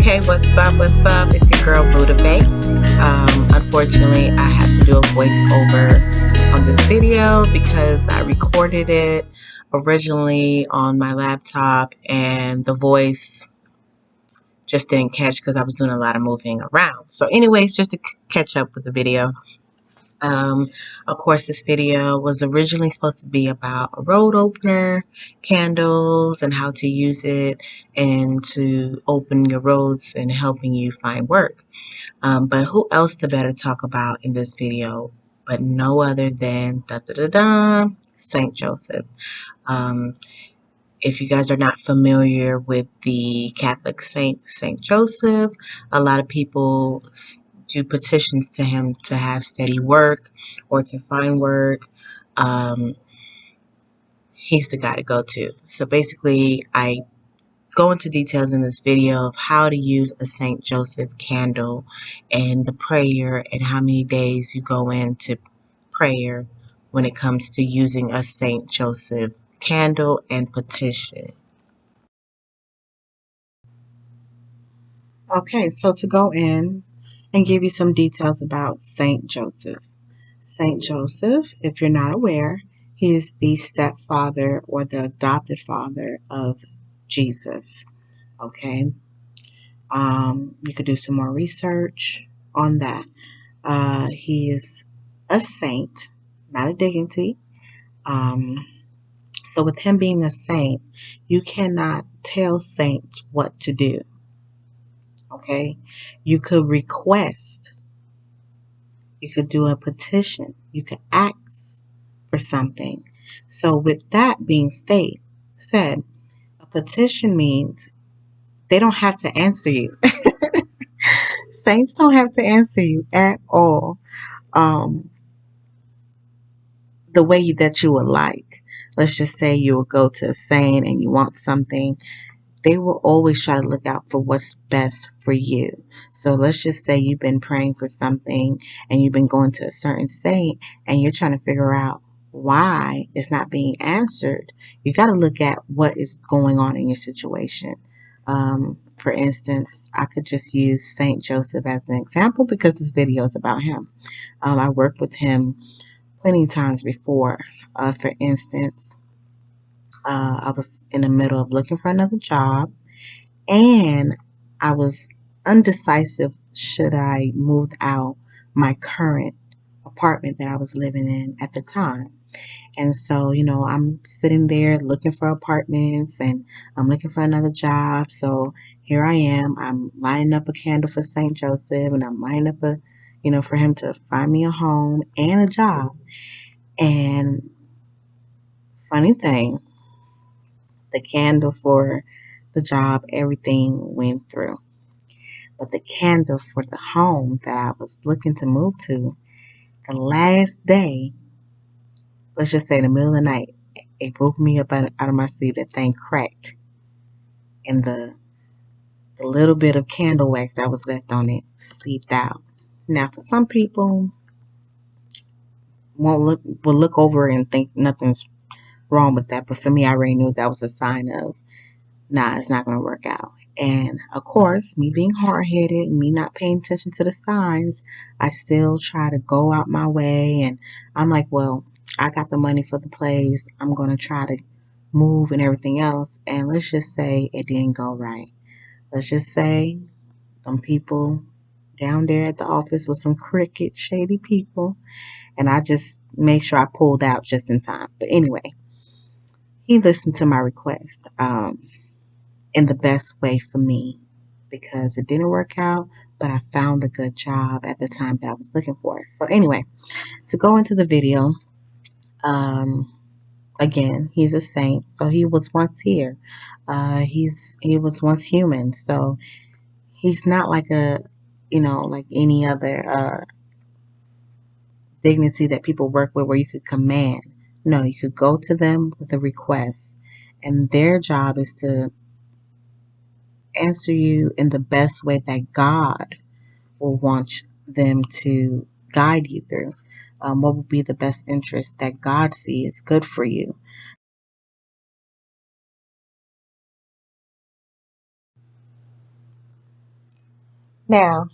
Okay, what's up? What's up? It's your girl Buddha Bay. Unfortunately, I have to do a voiceover on this video because I recorded it originally on my laptop and the voice just didn't catch because I was doing a lot of moving around. So anyways, just to catch up with the video. Um, of course, this video was originally supposed to be about a road opener, candles, and how to use it and to open your roads and helping you find work. But who else to better talk about in this video but no other than St. Joseph. Um, if you guys are not familiar with the Catholic saint, St. Joseph, a lot of people do petitions to him to have steady work or to find work. Um, he's the guy to go to. So basically, I go into details in this video of how to use a St. Joseph candle and the prayer and how many days you go into prayer when it comes to using a St. Joseph candle and petition. Okay, so to go in and give you some details about St. Joseph. St. Joseph, if you're not aware, he is the stepfather or the adopted father of Jesus. Okay, you could do some more research on that. He is a saint, not a deity. Um, so with him being a saint, you cannot tell saints what to do. Okay, you could request, you could do a petition, you could ask for something. So with that being said, a petition means they don't have to answer you. Saints don't have to answer you at all. Um, the way that you would like. Let's just say you will go to a saint and you want something. They will always try to look out for what's best for you. So let's just say you've been praying for something and you've been going to a certain saint and you're trying to figure out why it's not being answered. You got to look at what is going on in your situation. For instance, I could just use St. Joseph as an example because this video is about him. I worked with him plenty of times before. For instance, I was in the middle of looking for another job and I was undecisive should I move out my current apartment that I was living in at the time. And so, I'm sitting there looking for apartments and I'm looking for another job. So here I am. I'm lining up a candle for St. Joseph and I'm lining up for him to find me a home and a job. And funny thing, the candle for the job, everything went through. But the candle for the home that I was looking to move to, the last day, let's just say in the middle of the night, it woke me up out of my sleep. That thing cracked. And the little bit of candle wax that was left on it seeped out. Now, for some people, will look over and think nothing's wrong with that. But for me, I already knew that was a sign of, nah, it's not going to work out. And of course, me being hard-headed, me not paying attention to the signs, I still try to go out my way. And I'm like, well, I got the money for the place. I'm going to try to move and everything else. And let's just say it didn't go right. Let's just say some people down there at the office with some crooked, shady people. And I just made sure I pulled out just in time. But anyway, he listened to my request. In the best way for me because it didn't work out, but I found a good job at the time that I was looking for. So anyway, to go into the video, again, he's a saint, so he was once here. He was once human, so he's not like like any other dignity that people work with where you could command. No, you could go to them with a request, and their job is to answer you in the best way that God will want them to guide you through. What will be the best interest that God sees good for you. Now,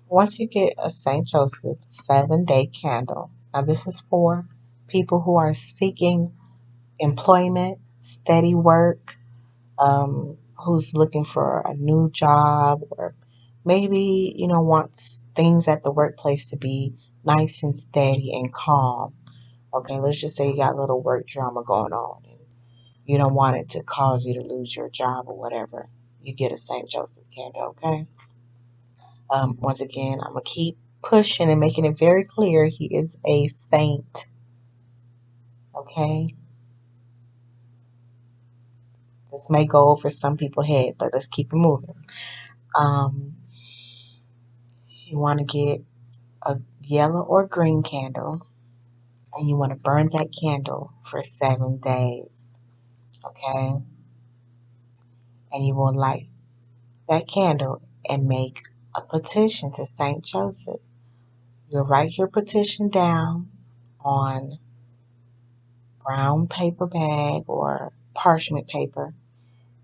once you get a St. Joseph 7-day candle, now this is for people who are seeking employment, steady work, who's looking for a new job, or maybe, wants things at the workplace to be nice and steady and calm. Okay, let's just say you got a little work drama going on and you don't want it to cause you to lose your job or whatever. You get a St. Joseph candle, okay? Once again, I'm going to keep pushing and making it very clear he is a saint, okay? This may go over some people's head, but let's keep it moving. Um, you want to get a yellow or green candle, and you want to burn that candle for 7 days, okay? And you will light that candle and make a petition to St. Joseph. You'll write your petition down on brown paper bag or parchment paper,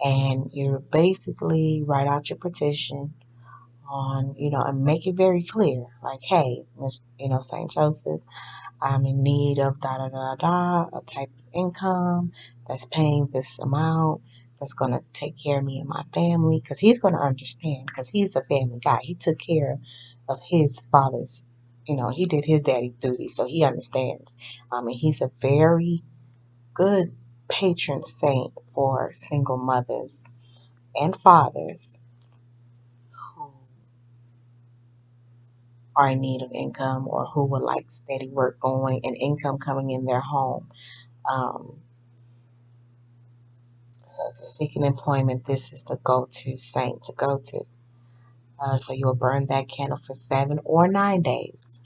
and you basically write out your petition on, and make it very clear, like, hey, St. Joseph, I'm in need of da da da da, a type of income that's paying this amount, that's going to take care of me and my family, because he's going to understand, because he's a family guy. He took care of his father's, he did his daddy duty, so he understands. And he's a very good patron saint for single mothers and fathers who are in need of income, or who would like steady work going and income coming in their home. Um, So if you're seeking employment, this is the go-to saint to go to. So you will burn that candle for 7 or 9 days.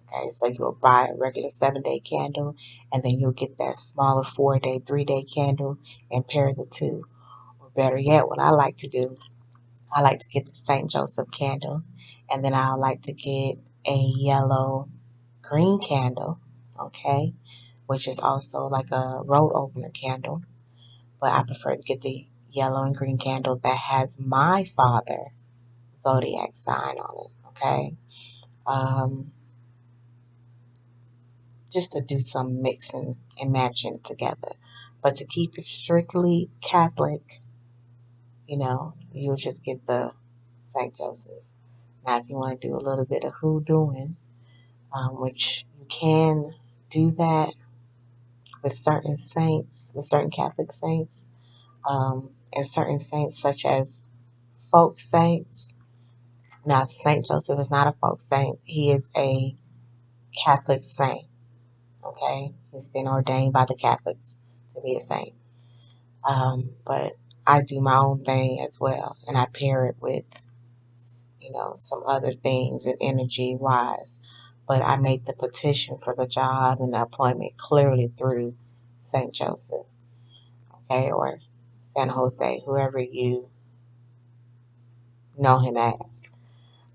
Okay, so you'll buy a regular 7-day candle, and then you'll get that smaller 4-day, 3-day candle and pair the two. Or better yet, what I like to do, I like to get the St. Joseph candle, and then I like to get a yellow green candle, okay, which is also like a road opener candle. But I prefer to get the yellow and green candle that has my father zodiac sign on it. Okay, um, just to do some mixing and matching together. But to keep it strictly Catholic, you'll just get the St. Joseph. Now, if you want to do a little bit of hoodooing, which you can do that with certain saints, with certain Catholic saints, and certain saints such as folk saints. Now, St. Joseph is not a folk saint. He is a Catholic saint, okay? He's been ordained by the Catholics to be a saint. But I do my own thing as well, and I pair it with, some other things and energy wise. But I make the petition for the job and the appointment clearly through St. Joseph, okay? Or San Jose, whoever you know him as.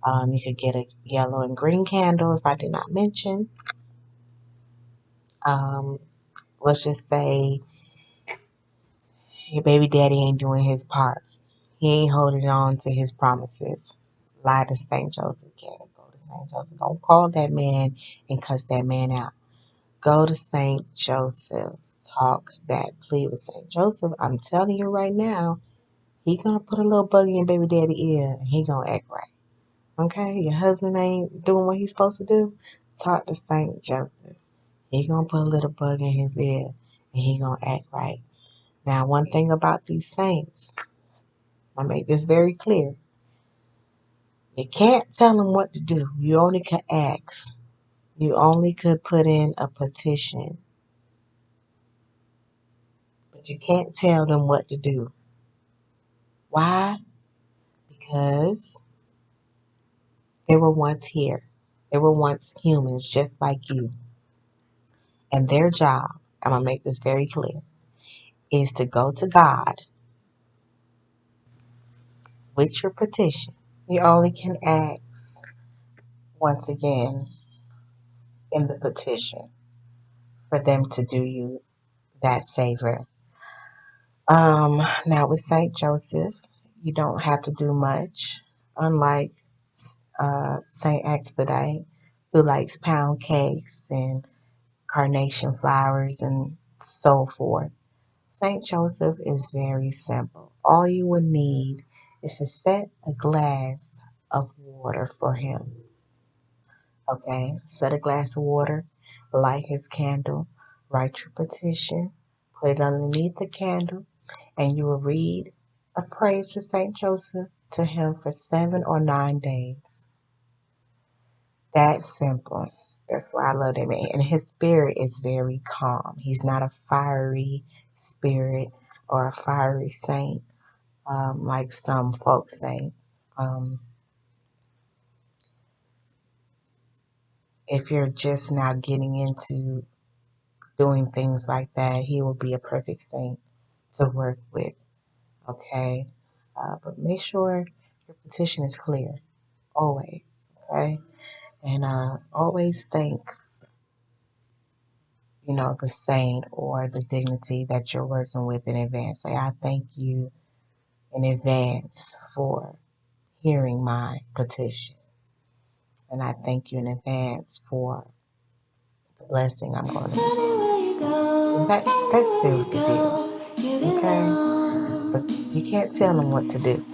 You could get a yellow and green candle if I did not mention. Um, let's just say your baby daddy ain't doing his part. He ain't holding on to his promises. Lie to St. Joseph. Go to St. Joseph. Don't call that man and cuss that man out. Go to St. Joseph. Talk that plea with St. Joseph. I'm telling you right now, he gonna put a little bug in your baby daddy ear and he gonna act right. Okay? Your husband ain't doing what he's supposed to do. Talk to St. Joseph. He gonna put a little bug in his ear and he gonna act right. Now, one thing about these saints, I make this very clear. You can't tell them what to do. You only could ask. You only could put in a petition. But you can't tell them what to do. Why? Because they were once here. They were once humans just like you. And their job, I'm going to make this very clear, is to go to God with your petition. You only can ask, once again, in the petition for them to do you that favor. Now with St. Joseph, you don't have to do much. Unlike Saint Expedite, who likes pound cakes and carnation flowers and so forth. St. Joseph is very simple. All you will need is to set a glass of water for him. Okay, set a glass of water, light his candle, write your petition, put it underneath the candle, and you will read a prayer to St. Joseph to him for 7 or 9 days. That's simple. That's why I love that man. And his spirit is very calm. He's not a fiery spirit or a fiery saint, like some folks say. Um, if you're just now getting into doing things like that, he will be a perfect saint to work with. Okay. But make sure your petition is clear always. Okay. And always thank, the saint or the dignity that you're working with in advance. Say, I thank you in advance for hearing my petition. And I thank you in advance for the blessing I'm going to receive. And that seals the deal. Okay? But you can't tell them what to do.